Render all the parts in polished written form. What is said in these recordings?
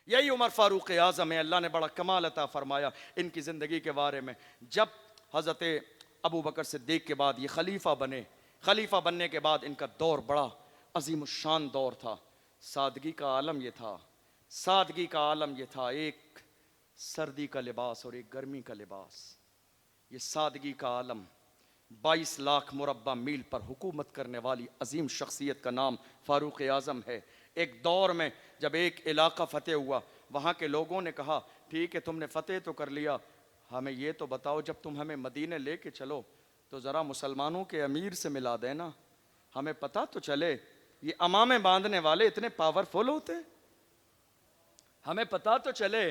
यही उमर फारूक आज़म है। अल्लाह ने बड़ा कमाल अता फरमाया इनकी ज़िंदगी के बारे में। जब हज़रत अबू बकर सिद्दीक़ के बाद ये खलीफा बने, खलीफा बनने के बाद इनका दौर बड़ा अजीम शान दौर था। सादगी का आलम ये था, सादगी का आलम ये था। एक सर्दी का लिबास और एक गर्मी का लिबास, ये सादगी का आलम। 22 लाख मुरब्बा मील पर हुकूमत करने वाली अजीम शख्सियत का नाम फ़ारूक आज़म है। एक दौर में जब एक इलाका फ़तेह हुआ, वहाँ के लोगों ने कहा ठीक है तुमने फ़तेह तो कर लिया, हमें ये तो बताओ जब तुम हमें मदीने लेके चलो तो ज़रा मुसलमानों के अमीर से मिला देना, हमें पता तो चले ये अमामे बांधने वाले इतने पावरफुल होते, हमें पता तो चले,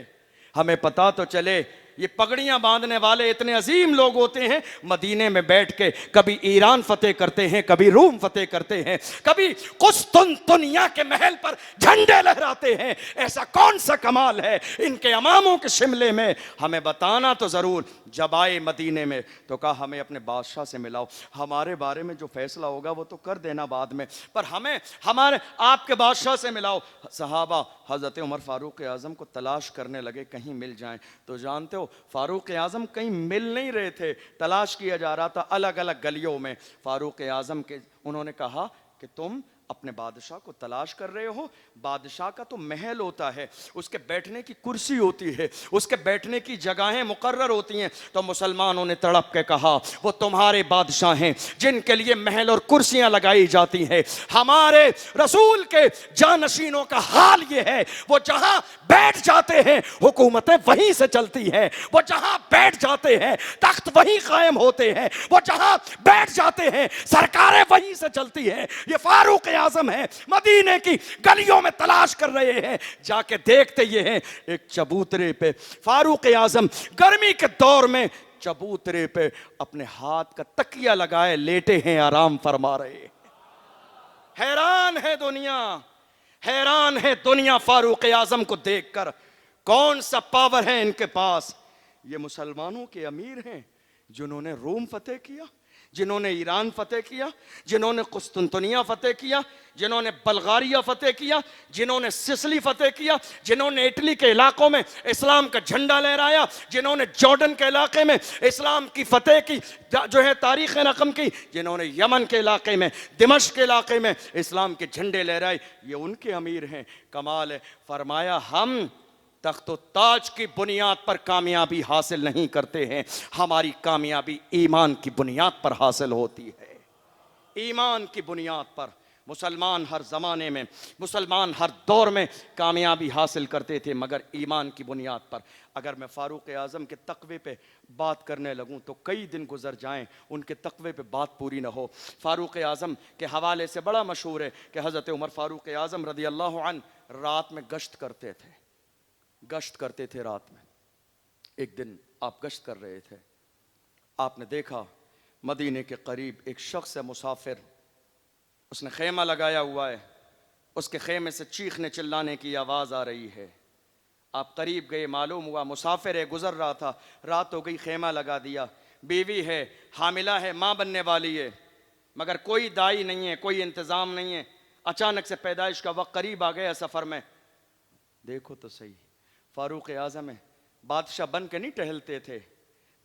हमें पता तो चले ये पगड़ियां बांधने वाले इतने अजीम लोग होते हैं। मदीने में बैठ के कभी ईरान फतेह करते हैं, कभी रूम फतेह करते हैं, कभी कुस्तुनतुनिया के महल पर झंडे लहराते हैं। ऐसा कौन सा कमाल है इनके इमामों के शिमले में, हमें बताना तो ज़रूर। जब आए मदीने में तो कहा हमें अपने बादशाह से मिलाओ, हमारे बारे में जो फैसला होगा वो तो कर देना बाद में, पर हमें हमारे आपके बादशाह से मिलाओ। सहाबा हज़रत उमर फारूक आज़म को तलाश करने लगे कहीं मिल जाएं। तो जानते हो फारूक आज़म कहीं मिल नहीं रहे थे, तलाश किया जा रहा था अलग अलग गलियों में। फारूक आज़म के उन्होंने कहा कि तुम अपने बादशाह को तलाश कर रहे हो, बादशाह का तो महल होता है, उसके बैठने की कुर्सी होती है, उसके बैठने की जगहें मुकर्रर होती हैं। तो मुसलमानों ने तड़प के कहा वो तुम्हारे बादशाह हैं जिनके लिए महल और कुर्सियां लगाई जाती हैं, हमारे रसूल के जानशीनों का हाल ये है, वो जहां बैठ जाते हैं हुकूमतें वहीं से चलती हैं, वो जहां बैठ जाते हैं तख्त वहीं कायम होते हैं, वो जहां बैठ जाते हैं सरकारें वहीं से चलती हैं। ये फारूक आज़म है, मदीने की गलियों में तलाश कर रहे हैं। जाके देखते ये हैं एक चबूतरे पे फारूक आज़म गर्मी के दौर में चबूतरे पे अपने हाथ का तकिया लगाए लेटे हैं, आराम फरमा रहे हैं। हैरान है दुनिया, हैरान है दुनिया फारूक आज़म को देखकर। कौन सा पावर है इनके पास। ये मुसलमानों के अमीर हैं जिन्होंने रोम फतेह किया, जिन्होंने ईरान फतेह किया, जिन्होंने कुस्तुनतुनिया फतेह किया, जिन्होंने बल्गारिया फतेह किया, जिन्होंने सिसली फतेह किया, जिन्होंने इटली के इलाकों में इस्लाम का झंडा लहराया, जिन्होंने जॉर्डन के इलाके में इस्लाम की फतेह की जो है तारीख रकम की, जिन्होंने यमन के इलाके में दिमश्क के इलाके में इस्लाम के झंडे लहराए, ये उनके अमीर हैं। कमाल है। फरमाया हम तख्तो ताज की बुनियाद पर कामयाबी हासिल नहीं करते हैं, हमारी कामयाबी ईमान की बुनियाद पर हासिल होती है। ईमान की बुनियाद पर मुसलमान हर ज़माने में, मुसलमान हर दौर में कामयाबी हासिल करते थे, मगर ईमान की बुनियाद पर। अगर मैं फ़ारूक आज़म के तक़वे पे बात करने लगूं तो कई दिन गुजर जाएं, उनके तक़वे पे बात पूरी ना हो। फ़ारूक आज़म के हवाले से बड़ा मशहूर है कि हज़रत उमर फ़ारूक आज़म रज़ी अल्लाह अन्हु रात में गश्त करते थे, गश्त करते थे रात में। एक दिन आप गश्त कर रहे थे, आपने देखा मदीने के करीब एक शख्स है मुसाफिर, उसने खेमा लगाया हुआ है, उसके खेमे से चीखने चिल्लाने की आवाज़ आ रही है। आप करीब गए, मालूम हुआ मुसाफिर है, गुजर रहा था, रात हो गई, खेमा लगा दिया, बीवी है, हामिला है, माँ बनने वाली है, मगर कोई दाई नहीं है, कोई इंतज़ाम नहीं है। अचानक से पैदाइश का वक्त करीब आ गया सफ़र में। देखो तो सही, फारूक आज़म है, बादशाह बन के नहीं टहलते थे,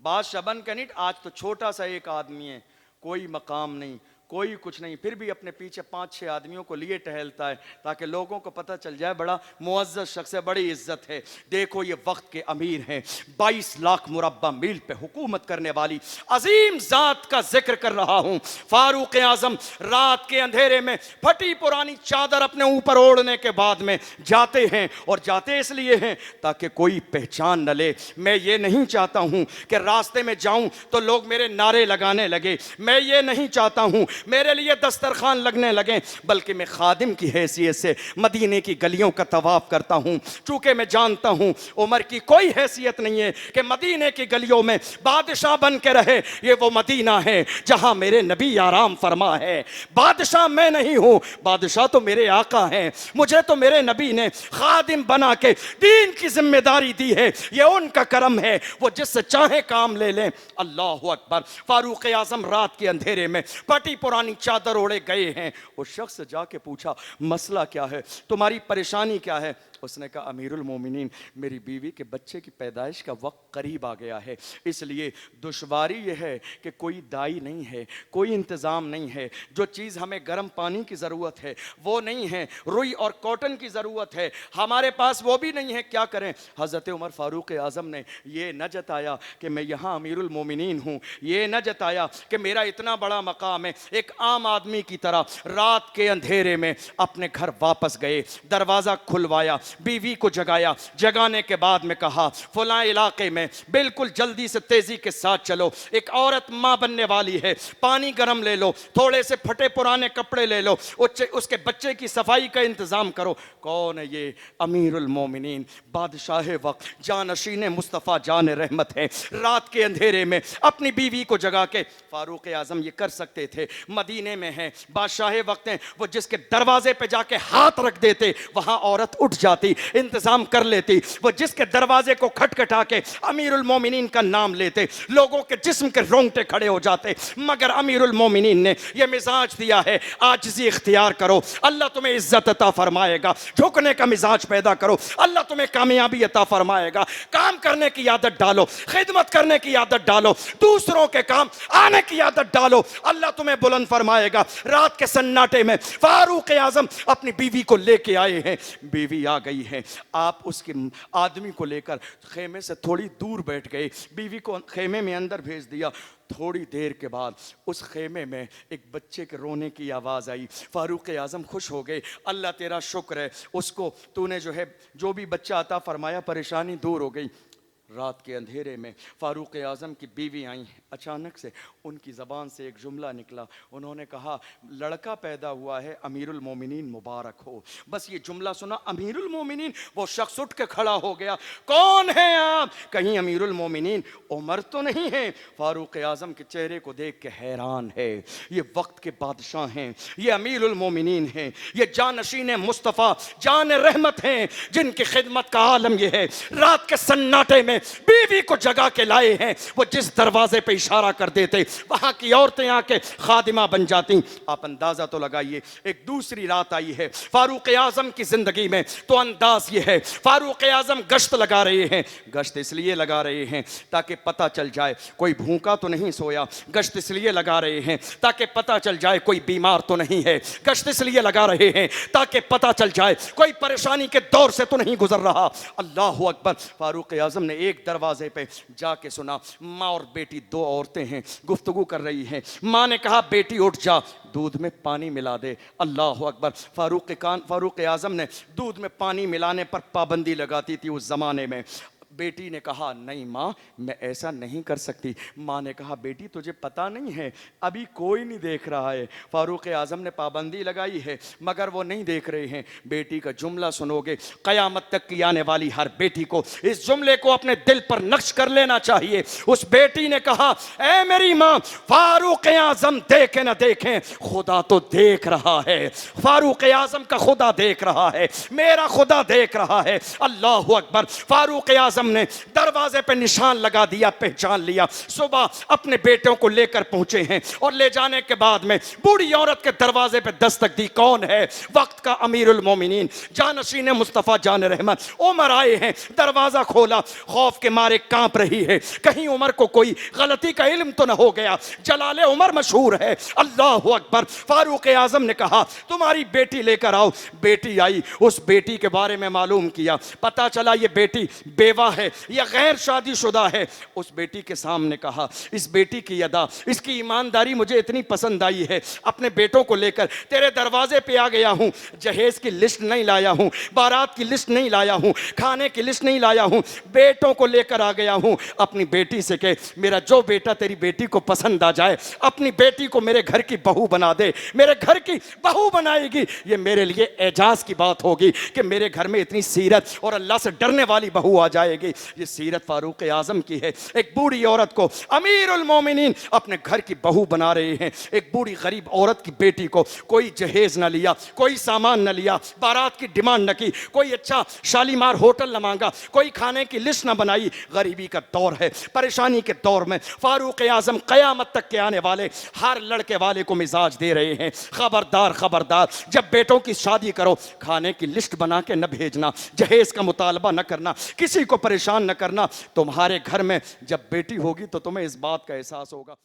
बादशाह बन के नहीं, आज तो छोटा सा एक आदमी है, कोई मकाम नहीं, कोई कुछ नहीं, फिर भी अपने पीछे 5-6 आदमियों को लिए टहलता है ताकि लोगों को पता चल जाए बड़ा मुअज़्ज़ज़ शख्स है, बड़ी इज्जत है। देखो ये वक्त के अमीर हैं, 22 लाख मुरब्बा मील पे हुकूमत करने वाली अजीम ज़ात का जिक्र कर रहा हूँ। फारूक आज़म रात के अंधेरे में फटी पुरानी चादर अपने ऊपर ओढ़ने के बाद में जाते हैं, और जाते इसलिए हैं ताकि कोई पहचान न ले। मैं ये नहीं चाहता हूँ कि रास्ते में जाऊँ तो लोग मेरे नारे लगाने लगे, मैं ये नहीं चाहता हूँ मेरे लिए दस्तरखान लगने लगे, बल्कि मैं खादिम की हैसियत से मदीने की गलियों का तवाफ करता हूँ। चूँकि मैं जानता हूँ उमर की कोई हैसियत नहीं है कि मदीने की गलियों में बादशाह बन के रहे, ये वो मदीना है जहाँ मेरे नबी आराम फरमा है। बादशाह मैं नहीं हूँ, बादशाह तो मेरे आका हैं, मुझे तो मेरे नबी ने खादिम बना के दीन की जिम्मेदारी दी है, ये उनका करम है, वो जिससे चाहे काम ले लें। अल्लाह अकबर। फारूक आज़म रात के अंधेरे में फटी पुरानी चादर ओढ़े गए हैं। उस शख्स से जाके पूछा मसला क्या है, तुम्हारी परेशानी क्या है। उसने कहा अमीरुल मोमिनीन, मेरी बीवी के बच्चे की पैदाइश का वक्त करीब आ गया है, इसलिए दुश्वारी यह है कि कोई दाई नहीं है, कोई इंतज़ाम नहीं है, जो चीज़ हमें गर्म पानी की ज़रूरत है वो नहीं है, रुई और कॉटन की ज़रूरत है हमारे पास वो भी नहीं है, क्या करें। हज़रत उमर फ़ारूक आज़म ने ये न जताया कि मैं यहाँ अमीरुल मोमिनीन हूँ, ये न जताया कि मेरा इतना बड़ा मकाम है। एक आम आदमी की तरह रात के अंधेरे में अपने घर वापस गए, दरवाज़ा खुलवाया, बीवी को जगाया, जगाने के बाद में कहा फलां इलाके में बिल्कुल जल्दी से तेज़ी के साथ चलो, एक औरत माँ बनने वाली है, पानी गर्म ले लो, थोड़े से फटे पुराने कपड़े ले लो, उसके बच्चे की सफाई का इंतज़ाम करो। कौन है ये? अमीरुल मोमिनीन, बादशाह वक्त, जानशीन मुस्तफ़ा जान रहमत है। रात के अंधेरे में अपनी बीवी को जगा के फारूक आज़म ये कर सकते थे, मदीने में है, बादशाह वक्त हैं, वो जिसके दरवाजे पे जाके हाथ रख देते वहां औरत उठ जाती, इंतजाम कर लेती। वो जिसके दरवाजे को खटखटा के अमीरुल मोमिनीन का नाम लेते, लोगों के जिस्म के रोंगटे खड़े हो जाते। मगर अमीरुल मोमिनीन ने यह मिजाज दिया है, आजिज़ी इख्तियार करो, अल्लाह तुम्हें इज्जत अता फरमाएगा, झुकने का मिजाज पैदा करो, अल्लाह तुम्हें कामयाबी अता फरमाएगा, काम करने की आदत डालो, खिदमत करने की आदत डालो, दूसरों के काम आने की आदत डालो, अल्लाह तुम्हें बुलंद फरमाएगा। रात के सन्नाटे में फारूक आज़म अपनी बीवी को लेके आए हैं, बीवी आ गई है, आप उसके आदमी को लेकर खेमे से थोड़ी दूर बैठ गए, बीवी को खेमे में अंदर भेज दिया। थोड़ी देर के बाद उस खेमे में एक बच्चे के रोने की आवाज़ आई। फारूक आज़म खुश हो गए, अल्लाह तेरा शुक्र है, उसको तूने जो है जो भी बच्चा अता फरमाया, परेशानी दूर हो गई। रात के अंधेरे में फारूक आज़म की बीवी आई, अचानक से उनकी ज़बान से एक जुमला निकला, उन्होंने कहा लड़का पैदा हुआ है, अमीरुल मोमिनीन मुबारक हो। बस ये जुमला सुना, अमीरुल मोमिनीन, वो शख्स उठ के खड़ा हो गया, कौन है आप? कहीं अमीरुल मोमिनीन उमर तो नहीं है? फारूक आज़म के चेहरे को देख के हैरान है, ये वक्त के बादशाह हैं, ये अमीरुल मोमिनीन हैं, ये जानशीन मुस्तफ़ा जान रहमत हैं, जिनकी खिदमत का आलम ये है। रात के सन्नाटे में बीवी को जगा के लाए हैं, वो जिस दरवाजे पे इशारा कर देते वहां की औरतें आके खादिमा बन जाती। आप अंदाजा तो लगाइए, एक दूसरी रात आई है फारूक आज़म की जिंदगी में, तो अंदाज ये है फारूक आज़म गश्त लगा रहे हैं। गश्त इसलिए लगा रहे हैं ताकि पता चल जाए कोई भूखा तो नहीं सोया, गश्त इसलिए लगा रहे हैं ताकि पता चल जाए कोई बीमार तो नहीं है, गश्त इसलिए लगा रहे हैं ताकि पता चल जाए कोई परेशानी के दौर से तो नहीं गुजर रहा। अल्लाह अकबर। फारूक आज़म ने एक दरवाजे पे जाके सुना, माँ और बेटी दो औरतें हैं, गुफ्तगू कर रही हैं। माँ ने कहा बेटी उठ जा, दूध में पानी मिला दे। अल्लाह अकबर। फारूक आज़म ने दूध में पानी मिलाने पर पाबंदी लगाती थी उस ज़माने में। बेटी ने कहा नहीं माँ, मैं ऐसा नहीं कर सकती। माँ ने कहा बेटी तुझे पता नहीं है, अभी कोई नहीं देख रहा है। फारूक आज़म ने पाबंदी लगाई है मगर वो नहीं देख रहे हैं। बेटी का जुमला सुनोगे, क़यामत तक की आने वाली हर बेटी को इस जुमले को अपने दिल पर नक्श कर लेना चाहिए। उस बेटी ने कहा ऐ मेरी माँ, फारूक आज़म देखे न देखें, खुदा तो देख रहा है, फारूक आज़म का खुदा देख रहा है, मेरा खुदा देख रहा है। अल्लाह अकबर। फारूक आज़म ने दरवाजे पे निशान लगा दिया, पहचान लिया। सुबह अपने बेटों को लेकर पहुंचे हैं और ले जाने के बाद में बूढ़ी औरत के दरवाजे पे दस्तक दी। कौन है? वक्त का अमीरुल मोमिनीन जानशीन मुस्तफ़ा जान रहमत उमर आए हैं। दरवाजा खोला, खौफ के मारे कांप रही है, कहीं उमर को कोई गलती का इल्म तो न हो गया। जलाले उमर मशहूर है। अल्लाह अकबर। फारूक आज़म ने कहा तुम्हारी बेटी लेकर आओ। बेटी आई, उस बेटी के बारे में मालूम किया, पता चला ये बेटी बेवा है या गैर शादीशुदा है। उस बेटी के सामने कहा इस बेटी की अदा, इसकी ईमानदारी मुझे इतनी पसंद आई है, अपने बेटों को लेकर तेरे दरवाजे पे आ गया हूँ। जहेज की लिस्ट नहीं लाया हूँ, बारात की लिस्ट नहीं लाया हूँ, खाने की लिस्ट नहीं लाया हूँ, बेटों को लेकर आ गया हूँ। अपनी बेटी से कह मेरा जो बेटा तेरी बेटी को पसंद आ जाए, अपनी बेटी को मेरे घर की बहू बना दे। मेरे घर की बहू बनाएगी, ये मेरे लिए एजाज की बात होगी कि मेरे घर में इतनी सीरत और अल्लाह से डरने वाली बहू आ जाएगी। जाएगी। ये सीरत फारूक आजम की है। एक बूढ़ी औरत को अमीरुल मोमिनीन अपने घर की बहू बना रहे हैं। एक बूढ़ी गरीब औरत की बेटी को कोई जहेज न लिया, कोई सामान न लिया, बारात की डिमांड न की, कोई अच्छा शालीमार होटल न मांगा, कोई खाने की लिस्ट न बनाई। गरीबी का दौर है, परेशानी के दौर में फारूक आजम कयामत तक के आने वाले हर लड़के वाले को मिजाज दे रहे हैं, खबरदार खबरदार, जब बेटों की शादी करो खाने की लिस्ट बना के न भेजना, जहेज का मुतालबा न करना, किसी को परेशान न करना। तुम्हारे घर में जब बेटी होगी तो तुम्हें इस बात का एहसास होगा।